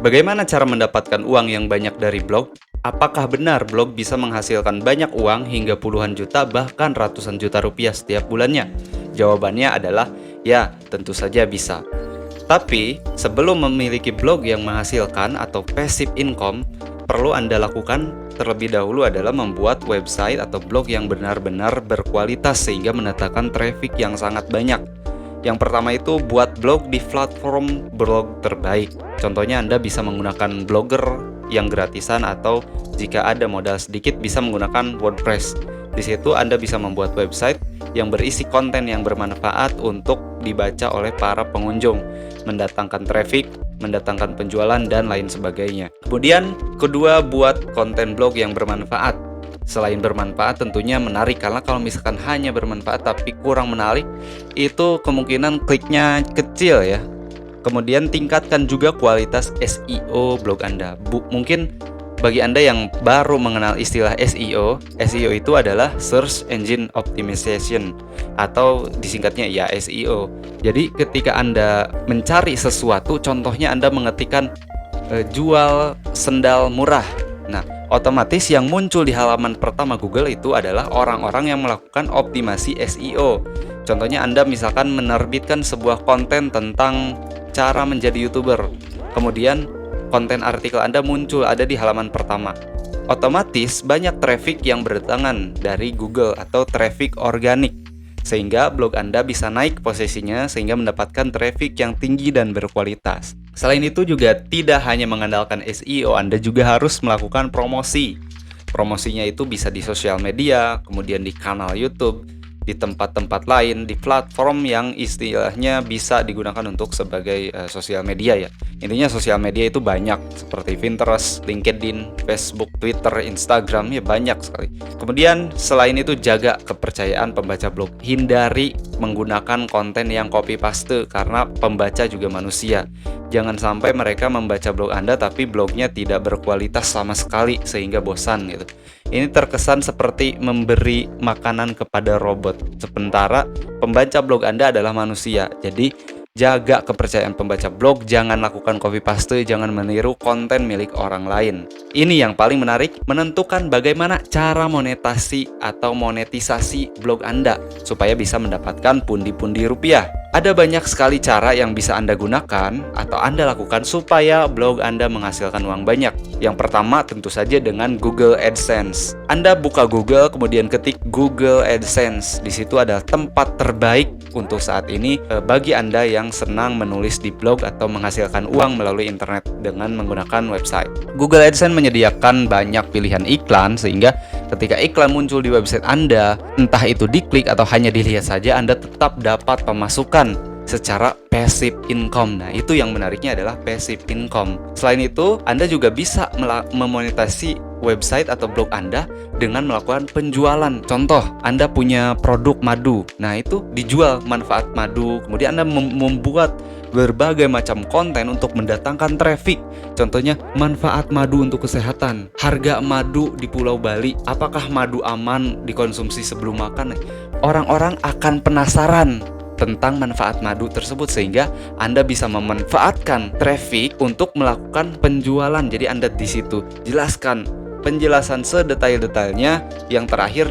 Bagaimana cara mendapatkan uang yang banyak dari blog? Apakah benar blog bisa menghasilkan banyak uang hingga puluhan juta bahkan ratusan juta rupiah setiap bulannya? Jawabannya adalah ya, tentu saja bisa. Tapi sebelum memiliki blog yang menghasilkan atau passive income, perlu Anda lakukan terlebih dahulu adalah membuat website atau blog yang benar-benar berkualitas sehingga mendatangkan traffic yang sangat banyak. Yang pertama itu buat blog di platform blog terbaik. Contohnya Anda bisa menggunakan Blogger yang gratisan atau jika ada modal sedikit bisa menggunakan WordPress. Di situ Anda bisa membuat website yang berisi konten yang bermanfaat untuk dibaca oleh para pengunjung, mendatangkan traffic, mendatangkan penjualan dan lain sebagainya. Kemudian kedua, buat konten blog yang bermanfaat. Selain bermanfaat tentunya menarik, karena kalau misalkan hanya bermanfaat tapi kurang menarik, itu kemungkinan kliknya kecil ya. Kemudian tingkatkan juga kualitas SEO blog Anda. Mungkin bagi Anda yang baru mengenal istilah SEO, SEO itu adalah Search Engine Optimization atau disingkatnya ya SEO. Jadi ketika Anda mencari sesuatu, contohnya Anda mengetikkan jual sendal murah. Nah, otomatis yang muncul di halaman pertama Google itu adalah orang-orang yang melakukan optimasi SEO. Contohnya Anda misalkan menerbitkan sebuah konten tentang cara menjadi YouTuber. Kemudian konten artikel Anda muncul ada di halaman pertama. Otomatis banyak traffic yang berdatangan dari Google atau traffic organik, sehingga blog Anda bisa naik posisinya sehingga mendapatkan traffic yang tinggi dan berkualitas. Selain itu juga tidak hanya mengandalkan SEO, Anda juga harus melakukan promosi. Promosinya itu bisa di sosial media, kemudian di kanal YouTube, di tempat-tempat lain, di platform yang istilahnya bisa digunakan untuk sebagai sosial media ya. Intinya sosial media itu banyak, seperti Pinterest, LinkedIn, Facebook, Twitter, Instagram, ya banyak sekali. Kemudian selain itu jaga kepercayaan pembaca blog. Hindari menggunakan konten yang copy paste karena pembaca juga manusia. Jangan sampai mereka membaca blog Anda tapi blognya tidak berkualitas sama sekali sehingga bosan gitu. Ini terkesan seperti memberi makanan kepada robot. Sementara pembaca blog Anda adalah manusia. Jadi jaga kepercayaan pembaca blog, jangan lakukan copy paste, jangan meniru konten milik orang lain. Ini yang paling menarik, menentukan bagaimana cara monetisasi blog Anda supaya bisa mendapatkan pundi-pundi rupiah. Ada banyak sekali cara yang bisa Anda gunakan atau Anda lakukan supaya blog Anda menghasilkan uang banyak. Yang pertama tentu saja dengan Google AdSense. Anda buka Google, kemudian ketik Google AdSense. Di situ adalah tempat terbaik untuk saat ini bagi Anda yang senang menulis di blog atau menghasilkan uang melalui internet dengan menggunakan website. Google AdSense menyediakan banyak pilihan iklan sehingga ketika iklan muncul di website Anda, entah itu diklik atau hanya dilihat saja, Anda tetap dapat pemasukan secara passive income. Nah, itu yang menariknya adalah passive income. Selain itu, Anda juga bisa memonetasi website atau blog Anda dengan melakukan penjualan. Contoh, Anda punya produk madu. Nah, itu dijual manfaat madu. Kemudian Anda membuat berbagai macam konten untuk mendatangkan traffic. Contohnya, manfaat madu untuk kesehatan, harga madu di Pulau Bali, apakah madu aman dikonsumsi sebelum makan? Orang-orang akan penasaran tentang manfaat madu tersebut sehingga Anda bisa memanfaatkan traffic untuk melakukan penjualan. Jadi Anda di situ jelaskan penjelasan sedetail-detailnya. Yang terakhir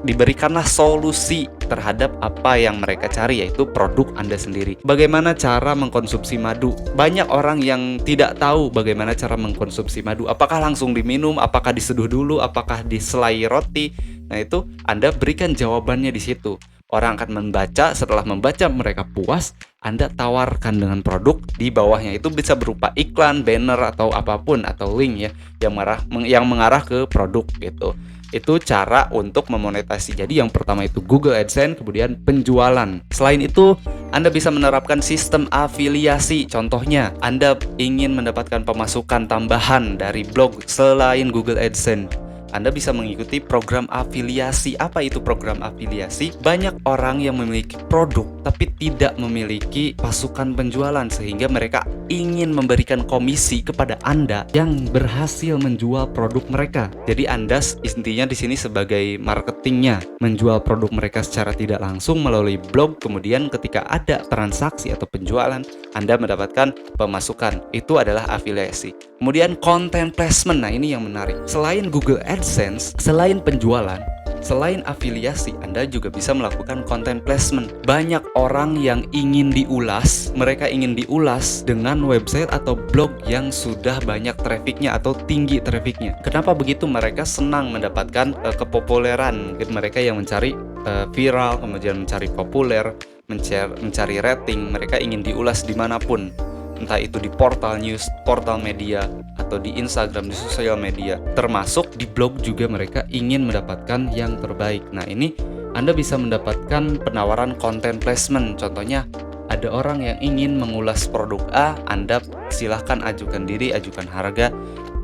diberikanlah solusi terhadap apa yang mereka cari, yaitu produk Anda sendiri. Bagaimana cara mengkonsumsi madu? Banyak orang yang tidak tahu bagaimana cara mengkonsumsi madu. Apakah langsung diminum, apakah diseduh dulu, apakah diselai roti? Nah, itu Anda berikan jawabannya di situ. Orang akan membaca, setelah membaca mereka puas, Anda tawarkan dengan produk. Di bawahnya itu bisa berupa iklan, banner atau apapun atau link ya yang mengarah ke produk gitu. Itu cara untuk memonetasi. Jadi yang pertama itu Google AdSense, kemudian penjualan. Selain itu, Anda bisa menerapkan sistem afiliasi. Contohnya, Anda ingin mendapatkan pemasukan tambahan dari blog selain Google AdSense. Anda bisa mengikuti program afiliasi. Apa itu program afiliasi? Banyak orang yang memiliki produk tapi tidak memiliki pasukan penjualan sehingga mereka ingin memberikan komisi kepada Anda yang berhasil menjual produk mereka. Jadi Anda intinya di sini sebagai marketer marketingnya, menjual produk mereka secara tidak langsung melalui blog, kemudian ketika ada transaksi atau penjualan, Anda mendapatkan pemasukan. Itu adalah afiliasi. Kemudian content placement, nah ini yang menarik. Selain Google AdSense, selain penjualan, selain afiliasi, Anda juga bisa melakukan content placement. Banyak orang yang ingin diulas, mereka ingin diulas dengan website atau blog yang sudah banyak trafficnya atau tinggi trafficnya. Kenapa begitu? Mereka senang mendapatkan kepopuleran. Mungkin mereka yang mencari viral, kemudian mencari populer, mencari rating. Mereka ingin diulas dimanapun, entah itu di portal news, portal media, atau di Instagram, di sosial media, termasuk di blog juga mereka ingin mendapatkan yang terbaik. Nah ini Anda bisa mendapatkan penawaran content placement. Contohnya ada orang yang ingin mengulas produk A, Anda silahkan ajukan diri, ajukan harga.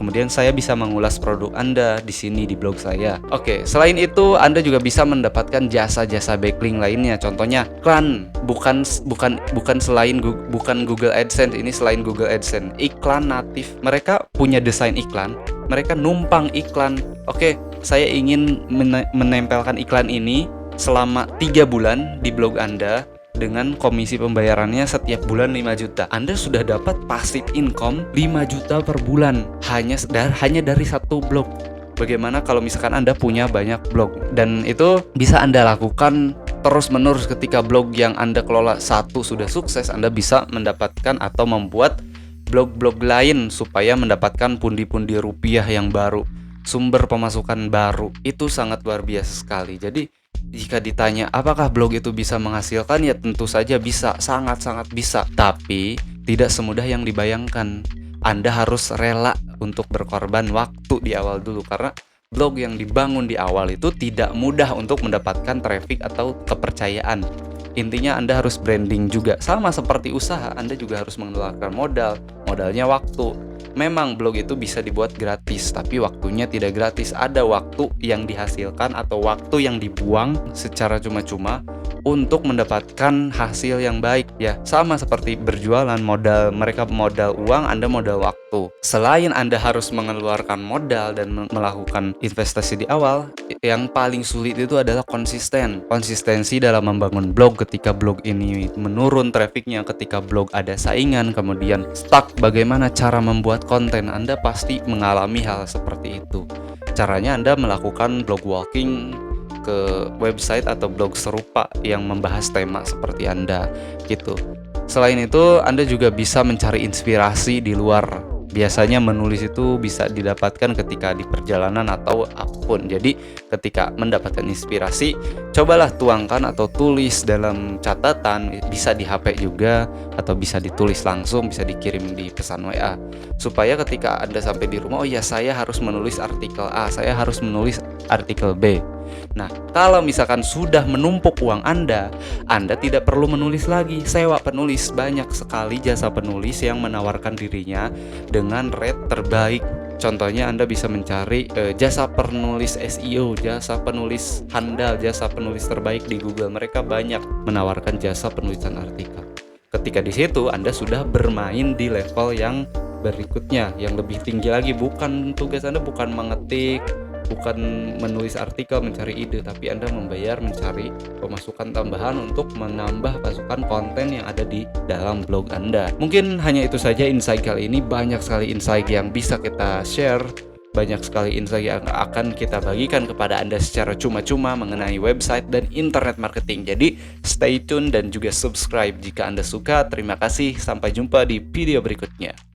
Kemudian saya bisa mengulas produk Anda di sini di blog saya. Oke, selain itu Anda juga bisa mendapatkan jasa-jasa backlink lainnya. Contohnya iklan, bukan Google AdSense, ini selain Google AdSense. Iklan natif. Mereka punya desain iklan, mereka numpang iklan. Oke, saya ingin menempelkan iklan ini selama 3 bulan di blog Anda dengan komisi pembayarannya setiap bulan 5 juta. Anda sudah dapat passive income 5 juta per bulan hanya dari satu blog. Bagaimana kalau misalkan Anda punya banyak blog? Dan itu bisa Anda lakukan terus-menerus. Ketika blog yang Anda kelola satu sudah sukses, Anda bisa mendapatkan atau membuat blog-blog lain supaya mendapatkan pundi-pundi rupiah yang baru, sumber pemasukan baru. Itu sangat luar biasa sekali. Jadi jika ditanya apakah blog itu bisa menghasilkan, ya tentu saja bisa, sangat-sangat bisa. Tapi tidak semudah yang dibayangkan. Anda harus rela untuk berkorban waktu di awal dulu, karena blog yang dibangun di awal itu tidak mudah untuk mendapatkan traffic atau kepercayaan. Intinya Anda harus branding juga. Sama seperti usaha, Anda juga harus mengeluarkan modalnya waktu. Memang blog itu bisa dibuat gratis, tapi waktunya tidak gratis. Ada waktu yang dihasilkan atau waktu yang dibuang secara cuma-cuma untuk mendapatkan hasil yang baik. Ya, sama seperti berjualan, mereka modal uang, Anda modal waktu. Selain Anda harus mengeluarkan modal dan melakukan investasi di awal, yang paling sulit itu adalah konsistensi dalam membangun blog. Ketika blog ini menurun trafficnya, ketika blog ada saingan, kemudian stuck, bagaimana cara membuat konten? Anda pasti mengalami hal seperti itu. Caranya Anda melakukan blog walking ke website atau blog serupa yang membahas tema seperti Anda gitu. Selain itu, Anda juga bisa mencari inspirasi di luar. Biasanya menulis itu bisa didapatkan ketika di perjalanan atau apapun. Jadi ketika mendapatkan inspirasi, cobalah tuangkan atau tulis dalam catatan, bisa di HP juga atau bisa ditulis langsung, bisa dikirim di pesan WA. Supaya ketika Anda sampai di rumah, oh ya, saya harus menulis artikel A, saya harus menulis artikel B. Nah, kalau misalkan sudah menumpuk uang Anda tidak perlu menulis lagi, sewa penulis. Banyak sekali jasa penulis yang menawarkan dirinya dengan rate terbaik. Contohnya Anda bisa mencari jasa penulis SEO, jasa penulis handal, jasa penulis terbaik di Google. Mereka banyak menawarkan jasa penulisan artikel. Ketika di situ Anda sudah bermain di level yang berikutnya, yang lebih tinggi lagi. Bukan tugas Anda bukan mengetik, bukan menulis artikel, mencari ide, tapi Anda membayar mencari pemasukan tambahan untuk menambah pasukan konten yang ada di dalam blog Anda. Mungkin hanya itu saja insight kali ini. Banyak sekali insight yang bisa kita share, banyak sekali insight yang akan kita bagikan kepada Anda secara cuma-cuma mengenai website dan internet marketing. Jadi stay tune dan juga subscribe jika Anda suka. Terima kasih, sampai jumpa di video berikutnya.